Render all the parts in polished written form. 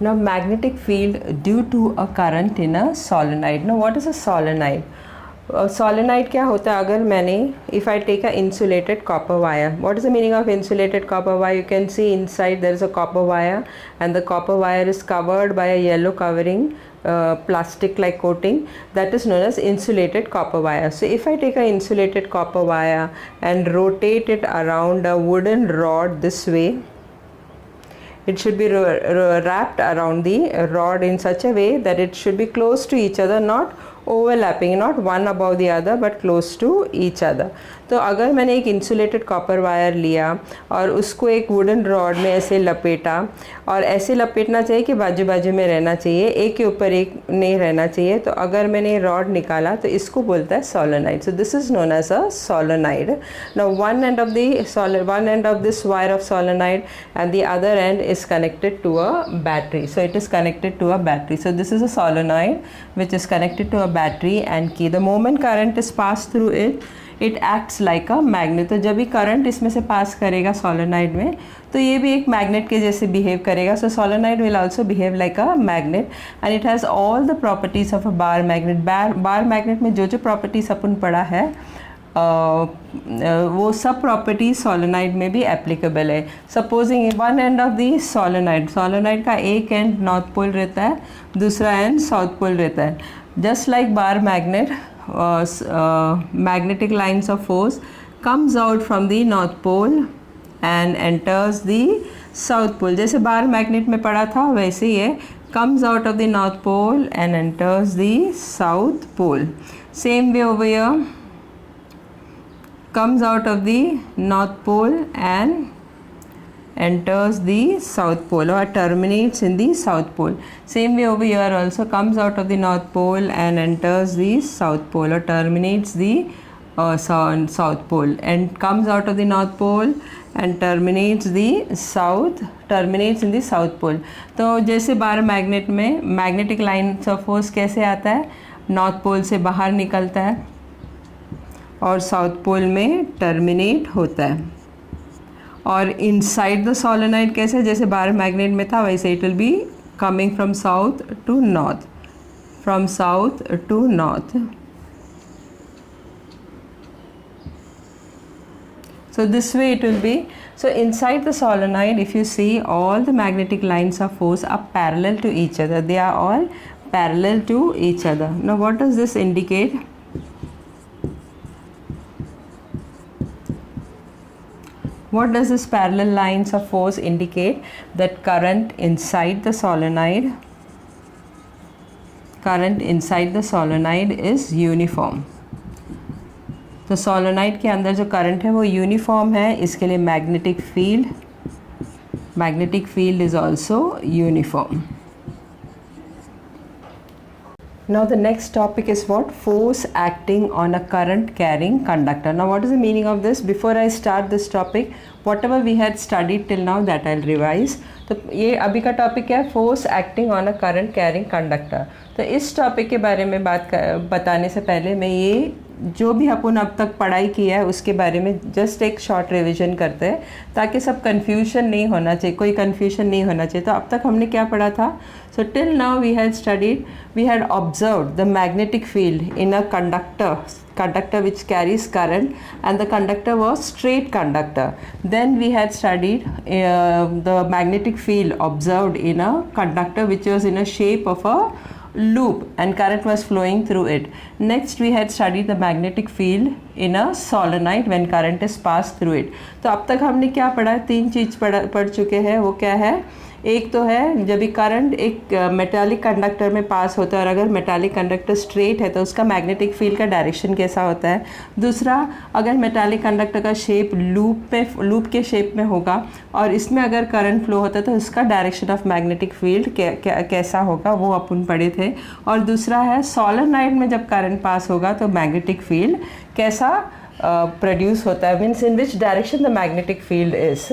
Now magnetic field due to a current in a solenoid. Now what is a solenoid? Solenoid क्या होता है? अगर मैंने if I take a insulated copper wire, what is the meaning of insulated copper wire? You can see inside there is a copper wire and the copper wire is covered by a yellow covering plastic like coating, that is known as insulated copper wire. So if I take a insulated copper wire and rotate it around a wooden rod this way, it should be wrapped around the rod in such a way that it should be close to each other, not overlapping, not one above the other but close to each other. तो अगर मैंने एक insulated copper wire लिया और उसको एक wooden rod में ऐसे लपेटा, और ऐसे लपेटना चाहिए कि बाजू बाजू में रहना चाहिए, एक के ऊपर एक नहीं रहना चाहिए, तो अगर मैंने रॉड निकाला तो इसको बोलता है solenoid. So this is known as a solenoid. Now one end of this wire of solenoid and the other end is connected to a battery. So it is connected to a battery. So this is a solenoid which is connected to a battery and key. The moment current is passed through it, it acts like a magnet. तो जब भी current इसमें से पास करेगा solenoid में तो ये भी एक मैग्नेट के जैसे बिहेव करेगा. So solenoid will also behave like a magnet and it has all the properties of a bar magnet. Bar magnet में जो जो प्रॉपर्टीज अपन पढ़ा है वो सब प्रॉपर्टीज सोलेनाइड में भी एप्लीकेबल है. Supposing one end of the solenoid का एक एंड नॉर्थ पोल रहता है, दूसरा एंड साउथ पोल रहता है. Just like bar magnet, magnetic lines of force comes out from the north pole and enters the south pole. जैसे बार magnet में पढ़ा था वैसे ये comes out of the north pole and enters the south pole. Same way over here, comes out of the north pole and enters the south pole or terminates in the south pole. Same way over here also, comes out of the north pole and enters the south pole or terminates the south pole, and comes out of the north pole and terminates in the south pole. तो जैसे बार magnet में magnetic lines of force कैसे आता है, north pole से बाहर निकलता है और साउथ पोल में टर्मिनेट होता है. और इनसाइड द सोलेनाइड कैसे, जैसे बार मैग्नेट में था वैसे it will be coming from south to north. So this way it will be. So inside the solenoid, if you see, all the magnetic lines of force are parallel to each other. They are all parallel to each other. Now what does this indicate? What does this parallel lines of force indicate? That current inside the solenoid is uniform. तो solenoid के अंदर जो current है वो uniform है, इसके लिए magnetic field is also uniform. Now the next topic is what? Force acting on a current carrying conductor. Now what is the meaning of this? Before I start this topic, whatever we had studied till now, that I'll revise. तो ये अभी का topic क्या है? Force acting on a current carrying conductor. तो इस topic के बारे में बताने से पहले मैं ये जो भी अपन अब तक पढ़ाई किया है उसके बारे में जस्ट एक शॉर्ट रिवीजन करते हैं ताकि सब कन्फ्यूजन नहीं होना चाहिए, कोई कन्फ्यूजन नहीं होना चाहिए. तो अब तक हमने क्या पढ़ा था? So till now we had observed the magnetic field in a conductor which carries current, and the conductor was straight conductor. Then we had studied the magnetic field observed in a conductor which was in a shape of a loop and current was flowing through it. Next we had studied the magnetic field in a solenoid when current is passed through it. तो अब तक हमने क्या पढ़ा? 3 चीज़ पढ़ चुके हैं. वो क्या है? एक तो है जब भी करंट एक मेटालिक कंडक्टर में पास होता है और अगर मेटालिक कंडक्टर स्ट्रेट है तो उसका मैग्नेटिक फील्ड का डायरेक्शन कैसा होता है. दूसरा, अगर मेटालिक कंडक्टर का शेप लूप के शेप में होगा और इसमें अगर करंट फ्लो होता है तो उसका डायरेक्शन ऑफ मैग्नेटिक फील्ड कैसा होगा, वो अपन पढ़े थे. और दूसरा है सोलेनाइड में जब करंट पास होगा तो मैग्नेटिक फील्ड कैसा प्रोड्यूस होता है, means in which direction the magnetic field is.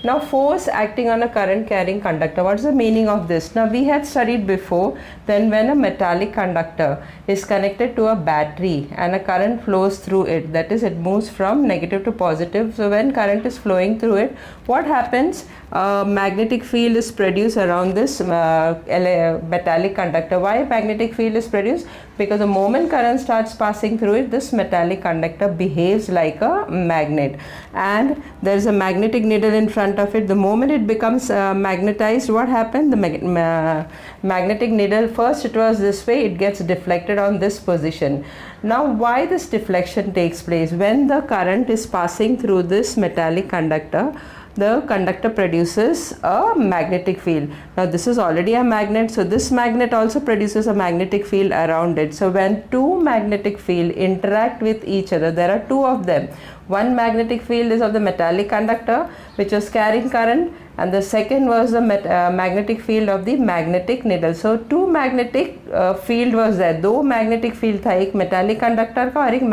Now force acting on a current carrying conductor, what is the meaning of this? Now we had studied before, then when a metallic conductor is connected to a battery and a current flows through it, that is, it moves from negative to positive. So when current is flowing through it, what happens? Magnetic field is produced around this metallic conductor. Why magnetic field is produced? Because the moment current starts passing through it, this metallic conductor behaves like a magnet, and there is a magnetic needle in front of it. The moment it becomes magnetized, what happened? The magnetic needle, first it was this way, it gets deflected on this position. Now why this deflection takes place? When the current is passing through this metallic conductor, the conductor produces a magnetic field. Now this is already a magnet, so this magnet also produces a magnetic field around it. So when two magnetic field interact with each other, there are two of them. One magnetic field is of the metallic conductor which was carrying current, and the second was the magnetic field of the magnetic needle. So two magnetic field was there. दो magnetic field था, एक metallic conductor का और एक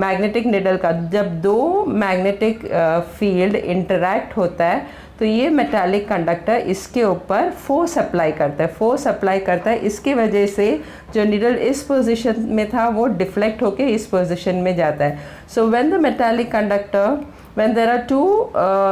magnetic needle का. जब दो magnetic field interact होता है तो ये मेटालिक कंडक्टर इसके ऊपर फोर्स अप्लाई करता है. इसकी वजह से जो निडल इस पोजीशन में था वो डिफ्लेक्ट होके इस पोजीशन में जाता है. So when the metallic conductor, when there are two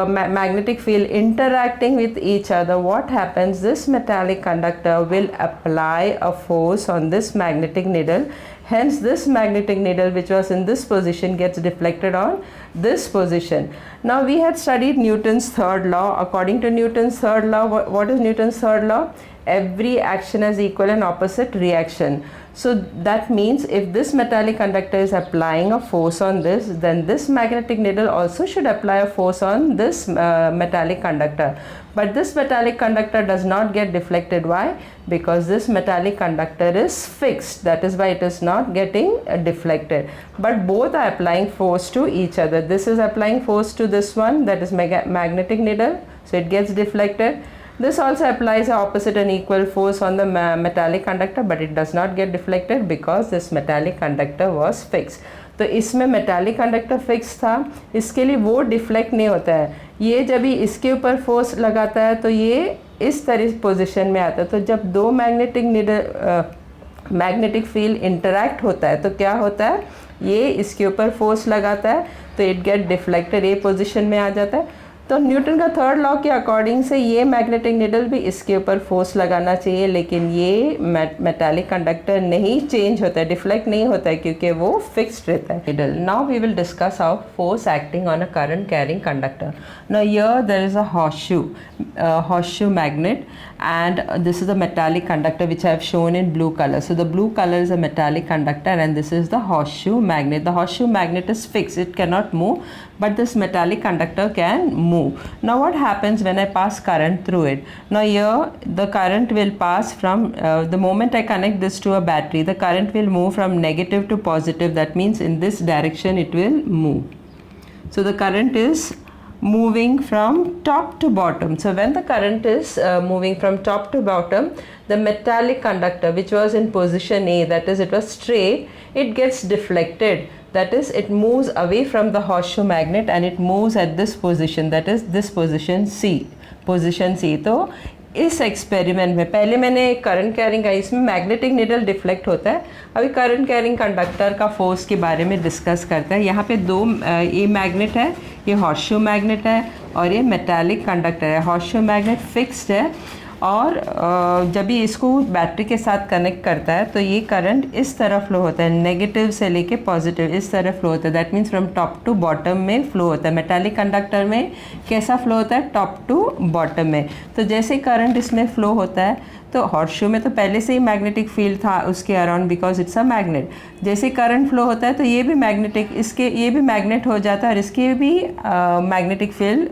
magnetic field interacting with each other, what happens? This metallic conductor will apply a force on this magnetic needle. Hence this magnetic needle which was in this position gets deflected on this position. Now we had studied Newton's third law. According to Newton's third law, what is Newton's third law? Every action has equal and opposite reaction. So that means if this metallic conductor is applying a force on this, then this magnetic needle also should apply a force on this metallic conductor. But this metallic conductor does not get deflected. Why? Because this metallic conductor is fixed. That is why it is not getting deflected. But both are applying force to each other. This is applying force to this one, that is magnetic needle, so it gets deflected. This also applies a opposite and equal force on the metallic conductor, but it does not get deflected because this metallic conductor was fixed. तो इसमें metallic conductor fix था, इसके लिए वो deflect नहीं होता है. ये जब ही इसके ऊपर फोर्स लगाता है तो ये इस तरह पोजीशन में आता है. तो जब दो मैग्नेटिक फील्ड इंटरैक्ट होता है तो क्या होता है? ये इसके ऊपर फोर्स लगाता है तो इट गेट डिफ्लेक्टेड, ये पोजीशन में आ जाता है. तो न्यूटन का थर्ड लॉ के अकॉर्डिंग से ये मैग्नेटिक निडल भी इसके ऊपर फोर्स लगाना चाहिए, लेकिन ये मेटालिक कंडक्टर नहीं चेंज होता है, डिफ्लेक्ट नहीं होता है, क्योंकि वो फिक्स्ड रहता है needle. Now we will discuss how force acting on a current carrying conductor. Now here there is a horseshoe magnet, and this is the metallic conductor which I have shown in blue color. So the blue color is a metallic conductor and this is the horseshoe magnet. The horseshoe magnet is fixed, it cannot move, but this metallic conductor can move. Now what happens when I pass current through it? Now here the current will pass from the moment I connect this to a battery, the current will move from negative to positive. That means in this direction it will move. So the current is moving from top to bottom. So when the current is moving from top to bottom, the metallic conductor which was in position A, that is it was straight, it gets deflected. That is, it moves away from the horseshoe magnet and it moves at this position, that is this position C. तो इस experiment में पहले मैंने current carrying का, इसमें magnetic needle deflect होता है. अभी करंट कैरिंग कंडक्टर का फोर्स के बारे में डिस्कस करता है. यहाँ पे दो ये मैग्नेट है, ये हॉर्सशू मैग्नेट है और ये मेटालिक कंडक्टर है. हॉर्सशू मैग्नेट फिक्स्ड है और जब भी इसको बैटरी के साथ कनेक्ट करता है तो ये करंट इस तरह फ्लो होता है, नेगेटिव से लेके पॉजिटिव इस तरह फ्लो होता है. That means from top to bottom में फ्लो होता है. मेटालिक कंडक्टर में कैसा फ्लो होता है? टॉप टू बॉटम में. तो जैसे करंट इसमें फ्लो होता है तो हॉर्सशू में तो पहले से ही मैग्नेटिक फील्ड था उसके around, because it's a magnet. जैसे करंट फ्लो होता है तो ये भी मैग्नेटिक, इसके ये भी मैग्नेट हो जाता है और इसके भी magnetic field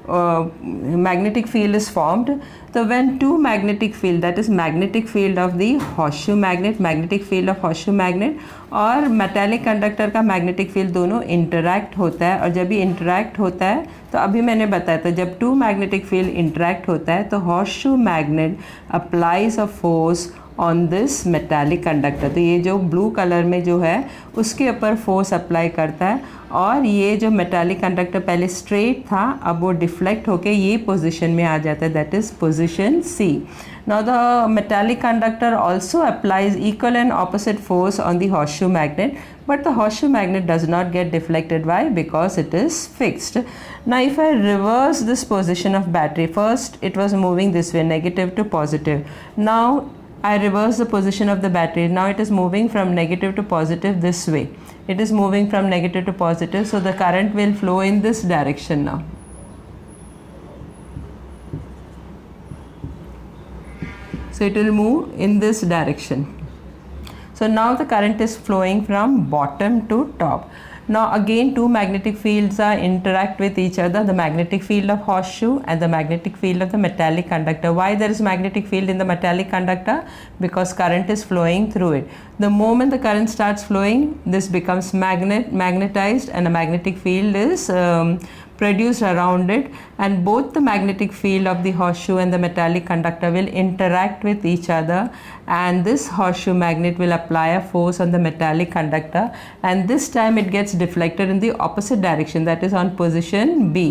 magnetic field is formed. तो when two magnetic field, that is magnetic field of the horseshoe magnet, magnetic field of horseshoe magnet और metallic conductor का magnetic field दोनों interact होता है, और जब भी interact होता है तो अभी मैंने बताया था जब two magnetic field interact होता है तो horseshoe magnet applies a force on this metallic conductor. तो ये जो ब्लू कलर में जो है उसके ऊपर फोर्स अप्लाई करता है, और ये जो मेटालिक कंडक्टर पहले स्ट्रेट था अब वो डिफ्लेक्ट होके ये पोजीशन में आ जाता है, that is position C. Now the metallic conductor also applies equal and opposite force on the horseshoe magnet, but the horseshoe magnet does not get deflected. Why? Because it is fixed. Now if I reverse this position of battery, first it was moving this way, negative to positive. Now I reverse the position of the battery. Now it is moving from negative to positive this way. It is moving from negative to positive, so the current will flow in this direction now. So it will move in this direction. So now the current is flowing from bottom to top. Now again two magnetic fields are interact with each other, the magnetic field of horseshoe and the magnetic field of the metallic conductor. Why there is magnetic field in the metallic conductor? Because current is flowing through it. The moment the current starts flowing, this becomes magnetized, and a magnetic field is produced around it, and both the magnetic field of the horseshoe and the metallic conductor will interact with each other, and this horseshoe magnet will apply a force on the metallic conductor, and this time it gets deflected in the opposite direction, that is on position B.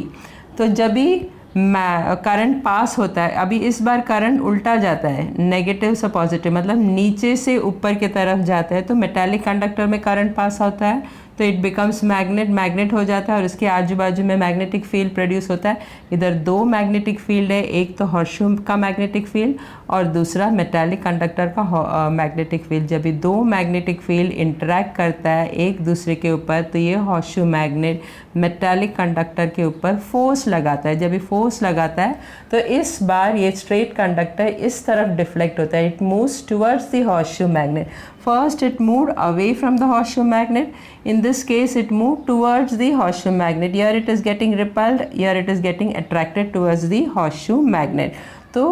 तो जब भी current pass होता है, अभी इस बार current उल्टा जाता है, नेगेटिव से पॉजिटिव, मतलब नीचे से ऊपर की तरफ जाता है, तो मेटालिक कंडक्टर में करंट पास होता है तो इट बिकम्स मैग्नेट हो जाता है, और इसके आजू बाजू में मैग्नेटिक फील्ड प्रोड्यूस होता है। इधर दो मैग्नेटिक फील्ड है, एक तो horseshoe का मैग्नेटिक फील्ड और दूसरा मेटालिक कंडक्टर का मैग्नेटिक फील्ड। जब ये दो मैग्नेटिक फील्ड इंटरैक्ट करता है एक दूसरे के ऊपर तो ये horseshoe मैग्नेट मेटालिक कंडक्टर के ऊपर फोर्स लगाता है। जब ये फोर्स लगाता है तो इस बार ये स्ट्रेट कंडक्टर इस तरफ डिफ्लेक्ट होता है, it moves towards the horseshoe magnet. First it moved away from the horseshoe magnet. In this case it moved towards the horseshoe magnet. Here it is getting repelled, here it is getting attracted towards the horseshoe magnet. So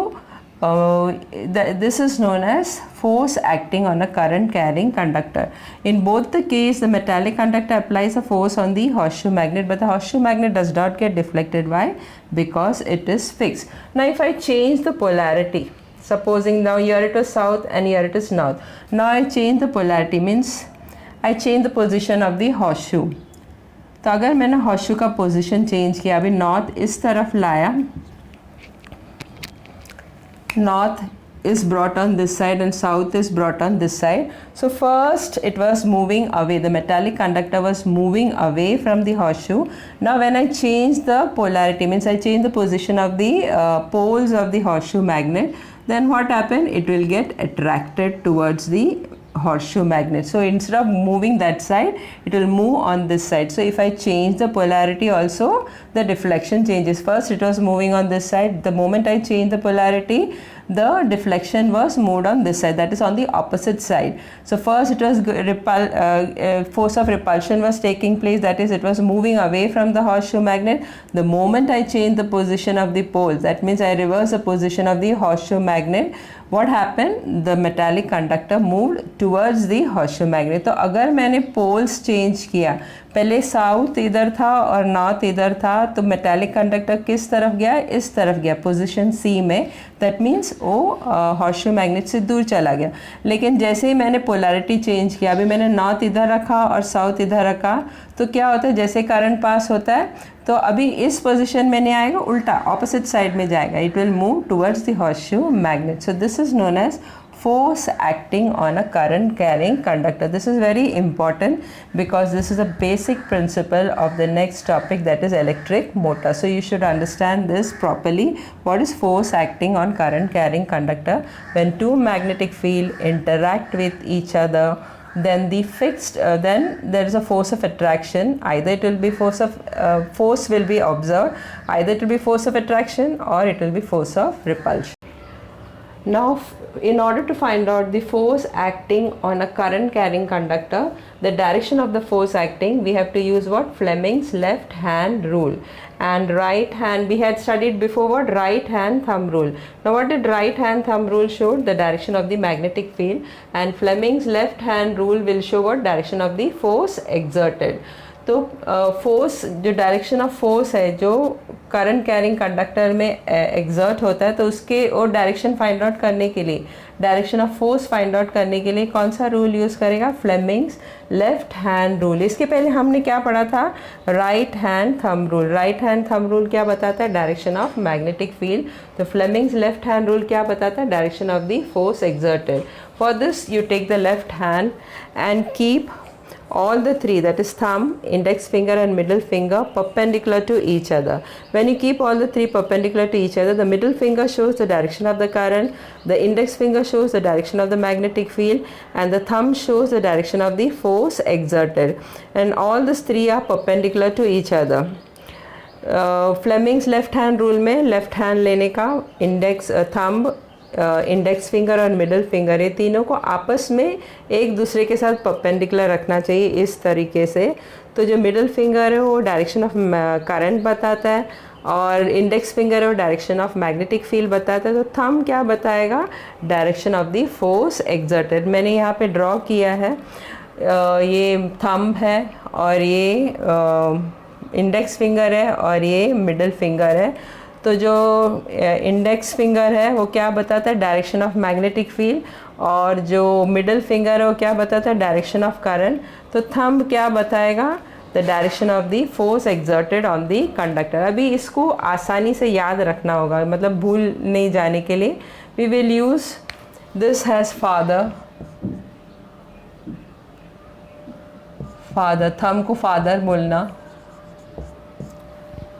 this is known as force acting on a current carrying conductor. In both the case the metallic conductor applies a force on the horseshoe magnet, but the horseshoe magnet does not get deflected. Why? Because it is fixed. Now if I change the polarity, supposing now here it is south and here it is north. Now I change the polarity, means I change the position of the horseshoe. तो अगर मैंने horseshoe का position change किया, अभी north इस तरफ लाया, north is brought on this side and south is brought on this side. So first it was moving away, the metallic conductor was moving away from the horseshoe. Now when I change the polarity, means I change the position of the poles of the horseshoe magnet, then what happened? It will get attracted towards the horseshoe magnet. So instead of moving that side, it will move on this side. So if I change the polarity also, the deflection changes. First it was moving on this side. The moment I change the polarity, the deflection was moved on this side, that is on the opposite side. So first it was force of repulsion was taking place, that is it was moving away from the horseshoe magnet. The moment I change the position of the poles, that means I reverse the position of the horseshoe magnet, what happened? The metallic conductor moved towards the horseshoe magnet. तो अगर मैंने poles change किया, पहले south इधर था और north इधर था, तो मेटालिक कंडक्टर किस तरफ गया? इस तरफ गया, पोजीशन सी में। दैट मीन्स वो horseshoe मैग्नेट से दूर चला गया। लेकिन जैसे ही मैंने पोलैरिटी चेंज किया, अभी मैंने नॉर्थ इधर रखा और साउथ इधर रखा, तो क्या होता है? जैसे करंट पास होता है तो अभी इस पोजीशन में नहीं आएगा, उल्टा ऑपोजिट साइड में जाएगा, it will move towards the horseshoe magnet. So this is known as force acting on a current carrying conductor. This is very important because this is a basic principle of the next topic, that is electric motor. So you should understand this properly. What is force acting on current carrying conductor? When two magnetic field interact with each other, then the fixed then there is a force of attraction. Either it will be force will be observed, either it will be force of attraction or it will be force of repulsion. Now, in order to find out the force acting on a current carrying conductor, the direction of the force acting, we have to use what? Fleming's left hand rule. And right hand, we had studied before what? Right hand thumb rule. Now, what did right hand thumb rule show? The direction of the magnetic field. And Fleming's left hand rule will show what? Direction of the force exerted. तो force जो direction of force है जो current carrying conductor में exert होता है, तो उसके और डायरेक्शन फाइंड आउट करने के लिए, direction of force find out करने के लिए कौन सा रूल यूज़ करेगा? Fleming's left hand rule. इसके पहले हमने क्या पढ़ा था? Right hand thumb rule. Right hand thumb rule क्या बताता है? Direction of magnetic field. तो फ्लेमिंग्स लेफ्ट हैंड रूल क्या बताता है? Direction of the force exerted. For this you take the left hand and keep all the three, that is thumb, index finger and middle finger, perpendicular to each other. When you keep all the three perpendicular to each other, the middle finger shows the direction of the current, the index finger shows the direction of the magnetic field, and the thumb shows the direction of the force exerted. And all these three are perpendicular to each other. Fleming's left hand rule में left hand लेने का, index thumb, index finger और middle finger, ये तीनों को आपस में एक दूसरे के साथ परपेंडिकुलर रखना चाहिए इस तरीके से. तो जो मिडल फिंगर है वो डायरेक्शन ऑफ करंट बताता है और इंडेक्स फिंगर है वो डायरेक्शन ऑफ मैग्नेटिक फील्ड बताता है. तो थंब क्या बताएगा? Direction of the force exerted. मैंने यहाँ पे ड्रॉ किया है, ये थंब है और ये इंडेक्स फिंगर है और ये मिडल फिंगर है. तो जो इंडेक्स फिंगर है वो क्या बताता है? Direction of magnetic field. और जो मिडल फिंगर है वो क्या बताता है? Direction of current. तो थंब क्या बताएगा? The direction of the force exerted on the conductor. अभी इसको आसानी से याद रखना होगा, मतलब भूल नहीं जाने के लिए. We will use this has father. Father, thumb को फादर बोलना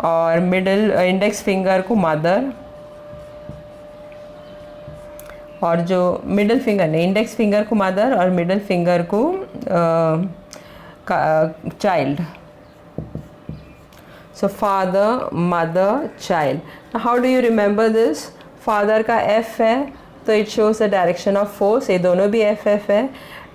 और मिडल इंडेक्स फिंगर को मदर, और जो मिडल फिंगर नहीं, इंडेक्स फिंगर को मदर और मिडल फिंगर को child. So father, mother, child. How do you remember this? Father का एफ है तो it shows the direction of force, ये दोनों भी एफ एफ है.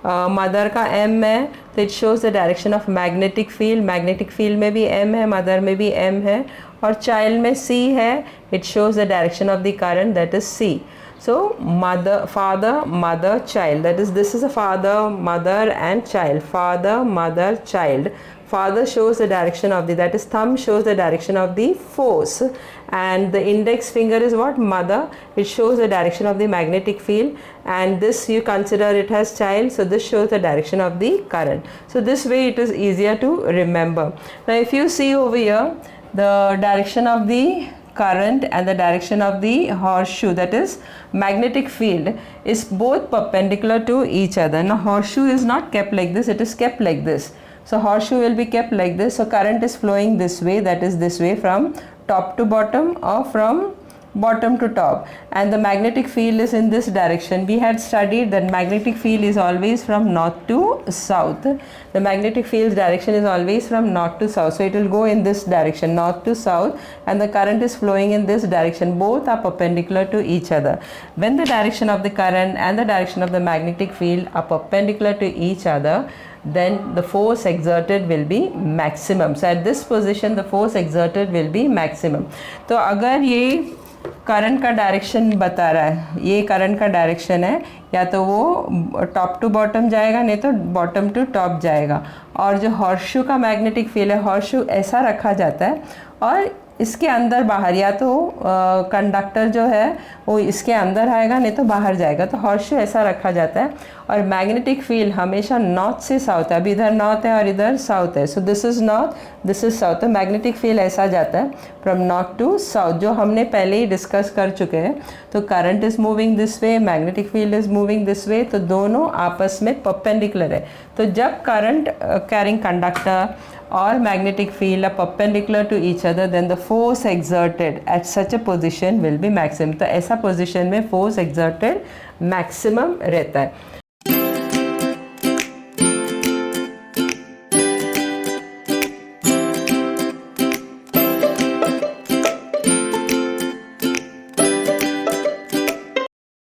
मदर का एम है तो it shows the direction of magnetic field, magnetic field में भी एम है, मदर में भी एम है. और चाइल्ड में सी है, it shows the direction of the current, that is C. So mother, father, mother, child, that is, this is a father, mother and child. Father, mother, child. Father shows the direction of the, that is thumb shows the direction of the force, and the index finger is what? Mother. It shows the direction of the magnetic field, and this you consider it as child, so this shows the direction of the current. So this way it is easier to remember. Now if you see over here, the direction of the current and the direction of the horseshoe, that is magnetic field, is both perpendicular to each other. Now horseshoe is not kept like this, it is kept like this. So horseshoe will be kept like this. So current is flowing this way, that is this way, from top to bottom or from bottom to top, and the magnetic field is in this direction. We had studied that magnetic field is always from north to south. The magnetic field's direction is always from north to south, so it will go in this direction, north to south, and the current is flowing in this direction. Both are perpendicular to each other. When the direction of the current and the direction of the magnetic field are perpendicular to each other, then the force exerted will be maximum. So at this position the force exerted will be maximum. तो अगर ये current का direction बता रहा है, ये current का direction है, या तो वो टॉप टू बॉटम जाएगा, नहीं तो बॉटम टू टॉप जाएगा. और जो हॉर्सशू का मैग्नेटिक फील्ड है, हॉर्सशू ऐसा रखा जाता है और इसके अंदर बाहर, या तो कंडक्टर जो है वो इसके अंदर आएगा, नहीं तो बाहर जाएगा. तो हॉर्सशू ऐसा रखा जाता है. और मैग्नेटिक फील्ड हमेशा नॉर्थ से साउथ है. अभी इधर नॉर्थ है और इधर साउथ है, सो this is north, this is south. तो मैग्नेटिक फील्ड ऐसा जाता है फ्रॉम नॉर्थ टू साउथ, जो हमने पहले ही डिस्कस कर चुके हैं. तो current is moving this way, magnetic field is moving this way, तो दोनों आपस में परपेंडिकुलर है. तो जब current carrying conductor or magnetic field are perpendicular to each other, then the force exerted at such a position will be maximum. तो ऐसा position में force exerted maximum रहता है.